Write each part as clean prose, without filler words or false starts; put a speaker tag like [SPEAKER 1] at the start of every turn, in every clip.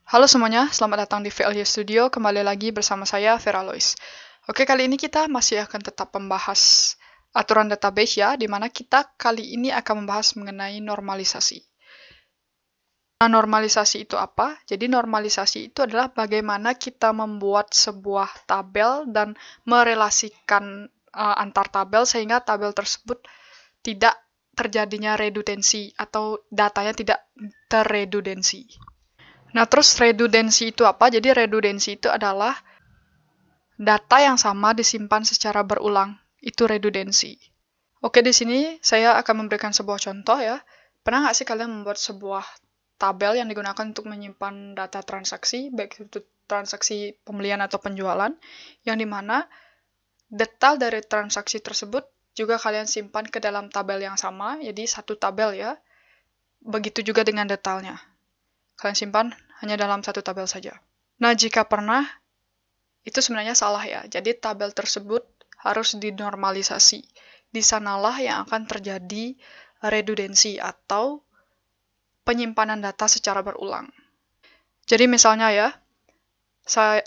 [SPEAKER 1] Halo semuanya, selamat datang di VLY Studio. Kembali lagi bersama saya, Vera Lois. Oke, kali ini kita masih akan tetap membahas aturan database ya, di mana kita kali ini akan membahas mengenai normalisasi. Nah, normalisasi itu apa? Jadi normalisasi itu adalah bagaimana kita membuat sebuah tabel dan merelasikan antar tabel sehingga tabel tersebut tidak terjadinya redundansi atau datanya tidak terredundansi. Nah, terus redundansi itu apa? Jadi redundansi itu adalah data yang sama disimpan secara berulang. Itu redundansi. Oke, di sini saya akan memberikan sebuah contoh ya. Pernah nggak sih kalian membuat sebuah tabel yang digunakan untuk menyimpan data transaksi, baik itu transaksi pembelian atau penjualan, yang dimana detail dari transaksi tersebut juga kalian simpan ke dalam tabel yang sama, jadi satu tabel ya. Begitu juga dengan detailnya. Kalian simpan hanya dalam satu tabel saja. Nah, jika pernah, itu sebenarnya salah ya. Jadi tabel tersebut harus dinormalisasi. Di sanalah yang akan terjadi redundansi atau penyimpanan data secara berulang. Jadi misalnya ya, saya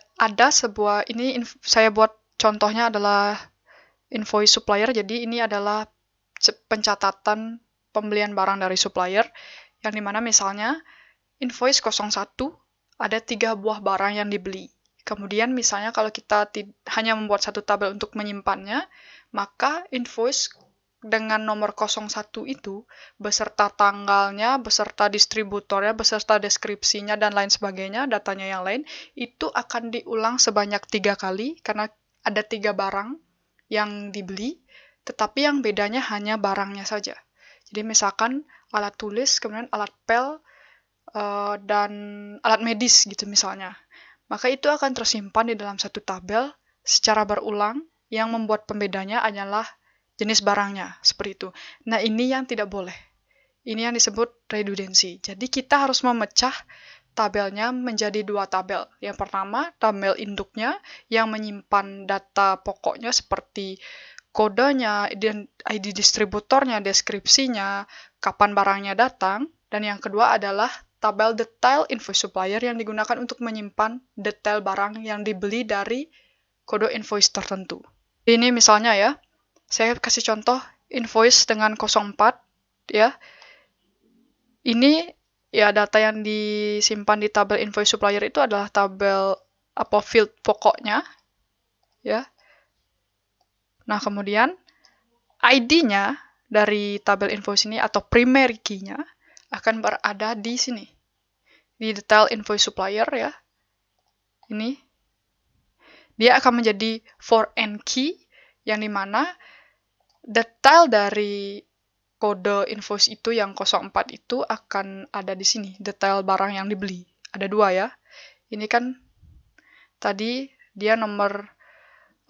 [SPEAKER 1] buat contohnya adalah invoice supplier. Jadi ini adalah pencatatan pembelian barang dari supplier yang dimana misalnya invoice 01 ada 3 buah barang yang dibeli. Kemudian misalnya kalau kita hanya membuat satu tabel untuk menyimpannya, maka invoice dengan nomor 01 itu, beserta tanggalnya, beserta distributornya, beserta deskripsinya, dan lain sebagainya, datanya yang lain, itu akan diulang sebanyak 3 kali, karena ada 3 barang yang dibeli, tetapi yang bedanya hanya barangnya saja. Jadi misalkan alat tulis, kemudian alat pel, dan alat medis gitu misalnya. Maka itu akan tersimpan di dalam satu tabel secara berulang yang membuat pembedanya adalah jenis barangnya, seperti itu. Nah, ini yang tidak boleh. Ini yang disebut redundansi. Jadi kita harus memecah tabelnya menjadi 2 tabel. Yang pertama, tabel induknya yang menyimpan data pokoknya seperti kodenya, ID distributornya, deskripsinya, kapan barangnya datang, dan yang kedua adalah tabel detail invoice supplier yang digunakan untuk menyimpan detail barang yang dibeli dari kode invoice tertentu. Ini misalnya ya, saya kasih contoh invoice dengan 04 ya. Ini ya data yang disimpan di tabel invoice supplier itu adalah tabel field pokoknya ya. Nah, kemudian ID-nya dari tabel invoice ini atau primary key-nya akan berada di sini. Di detail invoice supplier ya. Ini. Dia akan menjadi foreign key yang dimana detail dari kode invoice itu yang 04 itu akan ada di sini. Detail barang yang dibeli. Ada 2 ya. Ini kan tadi dia nomor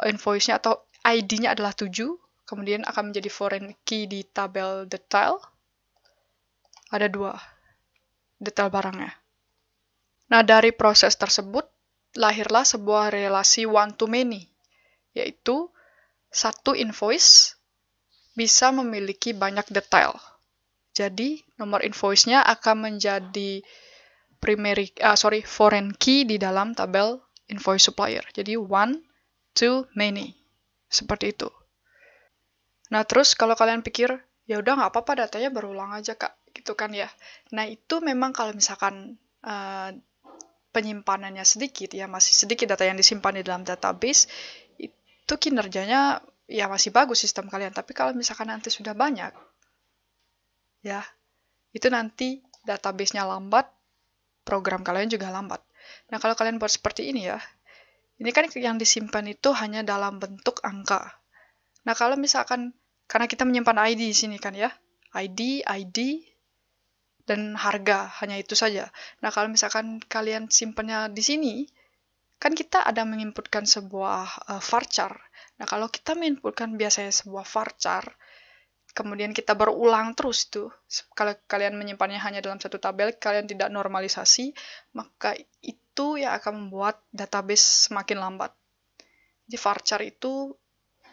[SPEAKER 1] invoice-nya atau ID-nya adalah 7. Kemudian akan menjadi foreign key di tabel detail. Ada 2 detail barangnya. Nah, dari proses tersebut, lahirlah sebuah relasi one-to-many, yaitu satu invoice bisa memiliki banyak detail. Jadi, nomor invoice-nya akan menjadi foreign key di dalam tabel invoice supplier. Jadi, one-to-many. Seperti itu. Nah, terus kalau kalian pikir, ya udah nggak apa-apa datanya berulang aja, Kak. Gitu kan ya. Nah, itu memang kalau misalkan penyimpanannya sedikit, ya masih sedikit data yang disimpan di dalam database, itu kinerjanya ya masih bagus sistem kalian. Tapi kalau misalkan nanti sudah banyak, ya, itu nanti database-nya lambat, program kalian juga lambat. Nah, kalau kalian buat seperti ini ya, ini kan yang disimpan itu hanya dalam bentuk angka. Nah, kalau misalkan, karena kita menyimpan ID di sini kan ya, ID, dan harga, hanya itu saja. Nah, kalau misalkan kalian simpannya di sini, kan kita ada menginputkan sebuah varchar. Nah, kalau kita menginputkan biasanya sebuah varchar, kemudian kita berulang terus tuh, kalau kalian menyimpannya hanya dalam satu tabel, kalian tidak normalisasi, maka itu yang akan membuat database semakin lambat. Jadi varchar itu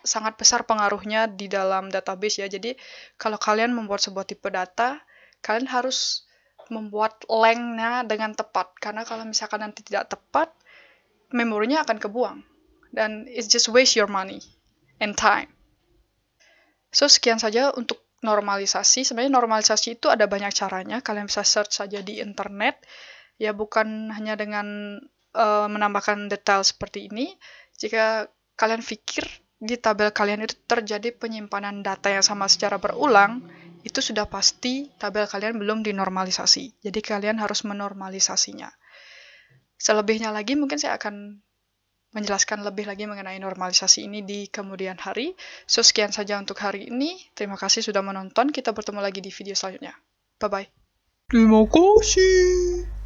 [SPEAKER 1] sangat besar pengaruhnya di dalam database ya. Jadi kalau kalian membuat sebuah tipe data, kalian harus membuat lengthnya dengan tepat. Karena kalau misalkan nanti tidak tepat, memorinya akan kebuang. Dan it's just waste your money and time. So, sekian saja untuk normalisasi. Sebenarnya normalisasi itu ada banyak caranya. Kalian bisa search saja di internet. Ya, bukan hanya dengan menambahkan detail seperti ini. Jika kalian pikir di tabel kalian itu terjadi penyimpanan data yang sama secara berulang, itu sudah pasti tabel kalian belum dinormalisasi. Jadi kalian harus menormalisasinya. Selebihnya lagi mungkin saya akan menjelaskan lebih lagi mengenai normalisasi ini di kemudian hari. So, sekian saja untuk hari ini. Terima kasih sudah menonton. Kita bertemu lagi di video selanjutnya. Bye-bye.
[SPEAKER 2] Terima kasih.